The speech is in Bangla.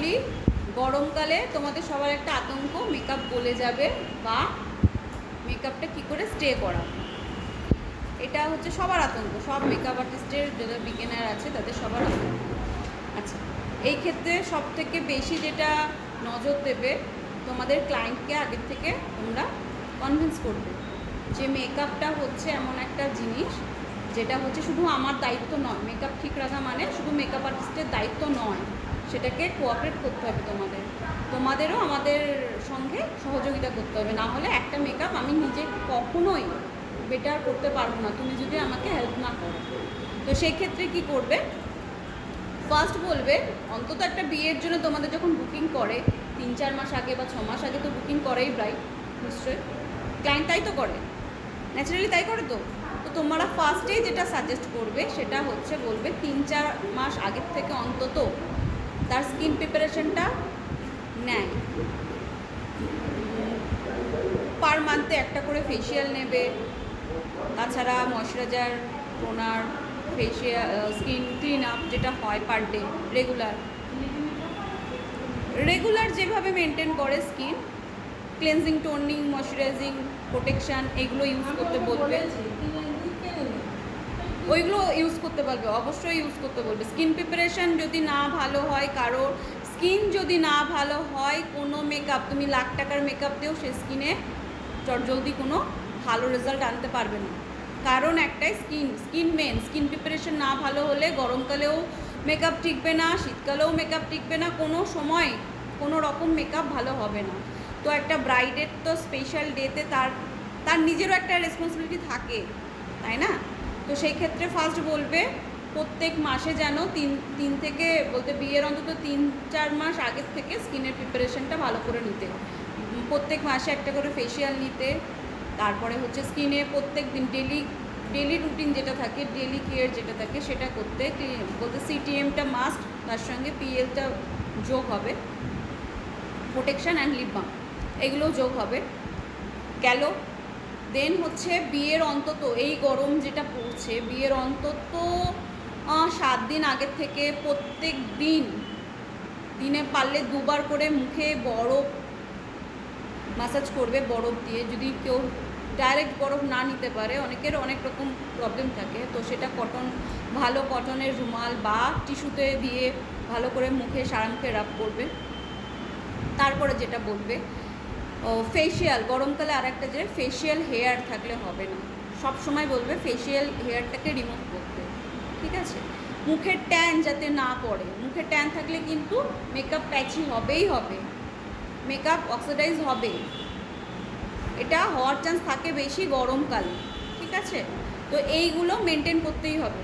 বলি, গরমকালে তোমাদের সবার একটা আতঙ্ক মেকআপ গলে যাবে বা মেকআপটা কী করে স্টে করা, এটা হচ্ছে সবার আতঙ্ক, সব মেকআপ আর্টিস্টের যারা বিগিনার আছে তাদের সবার আতঙ্ক। আচ্ছা, এই ক্ষেত্রে সব থেকে বেশি যেটা নজর দেবে, তোমাদের ক্লায়েন্টকে আগের থেকে তোমরা কনভিন্স করবে যে মেকআপটা হচ্ছে এমন একটা জিনিস যেটা হচ্ছে শুধু আমার দায়িত্ব নয়। মেকআপ ঠিক রাখা মানে শুধু মেকআপ আর্টিস্টের দায়িত্ব নয়, সেটাকে কোঅপারেট করতে হবে তোমাদেরও আমাদের সঙ্গে সহযোগিতা করতে হবে। না হলে একটা মেকআপ আমি নিজে কখনোই বেটার করতে পারবো না তুমি যদি আমাকে হেল্প না করো। তো সেই ক্ষেত্রে কী করবে, ফার্স্ট বলবে অন্তত একটা বিয়ের জন্য তোমাদের যখন বুকিং করে 3-4 মাস আগে বা 6 মাস আগে তো বুকিং করেই ব্রাইড, নিশ্চয়ই ক্লায়েন্ট তাই তো করে, ন্যাচারালি তাই করে। তো তোমরা ফার্স্টেই যেটা সাজেস্ট করবে সেটা হচ্ছে বলবে 3-4 মাস আগের থেকে অন্তত তার স্কিন প্রিপারেশনটা নেয়। পার মান্থে একটা করে ফেসিয়াল নেবে, তাছাড়া moisturiser, toner, facial, skin clean up যেটা হয় পার ডে রেগুলার যেভাবে মেনটেন করে skin, cleansing, toning, moisturising, protection এগুলো ইউজ করতে বলবে। ওইগুলো ইউজ করতে বলবে, অবশ্যই ইউজ করতে বলবে। স্কিন প্রিপারেশান যদি না ভালো হয়, কারোর স্কিন যদি না ভালো হয়, কোনো মেকআপ তুমি লাখ টাকার মেকআপ দিয়েও সে স্কিনে চটজলদি কোনো ভালো রেজাল্ট আনতে পারবে না। কারণ একটাই, স্কিন মেন। স্কিন প্রিপারেশন না ভালো হলে গরমকালেও মেকআপ টিকবে না, শীতকালেও মেকআপ টিকবে না, কোনো সময় কোনো রকম মেকআপ ভালো হবে না। তো একটা ব্রাইডের তো স্পেশাল ডেতে তার নিজেরও একটা রেসপন্সিবিলিটি থাকে, তাই না? তো সেই ক্ষেত্রে ফার্স্ট বলবে প্রত্যেক মাসে যেন তিন থেকে বলতে বিয়ের অন্তত 3-4 মাস আগের থেকে স্কিনের প্রিপারেশনটা ভালো করে নিতে, প্রত্যেক মাসে একটা করে ফেসিয়াল নিতে। তারপরে হচ্ছে স্কিনে প্রত্যেক দিন ডেলি রুটিন যেটা থাকে, ডেলি কেয়ার যেটা থাকে সেটা করতে বলতে সিটিএমটা মাস্ট, তার সঙ্গে পিএলটা যোগ হবে, প্রোটেকশান অ্যান্ড লিপ বাম এগুলোও যোগ হবে। গেল। দেন হচ্ছে বিয়ের অন্তত, এই গরম যেটা পড়ছে, বিয়ের অন্তত 7 দিন আগের থেকে প্রত্যেক দিনে পারলে 2বার করে মুখে বরফ ম্যাসাজ করবে, বরফ দিয়ে। যদি কেউ ডাইরেক্ট বরফ না নিতে পারে, অনেকের অনেক রকম প্রবলেম থাকে, তো সেটা ভালো কটনের রুমাল বা টিস্যুতে দিয়ে ভালো করে মুখে সারামুখে রাব করবে। তারপরে যেটা বলবে ফেসিয়াল, গরমকালে আর একটা যে ফেসিয়াল হেয়ার থাকলে হবে না, সব সময় বলবে ফেসিয়াল হেয়ারটাকে রিমুভ করতে, ঠিক আছে? মুখের ট্যান যাতে না পড়ে, মুখের ট্যান থাকলে কিন্তু মেকআপ প্যাচি হবেই হবে, মেকআপ অক্সিডাইজ হবে, এটা হওয়ার চান্স থাকে বেশি গরমকালে, ঠিক আছে? তো এইগুলো মেনটেন করতেই হবে।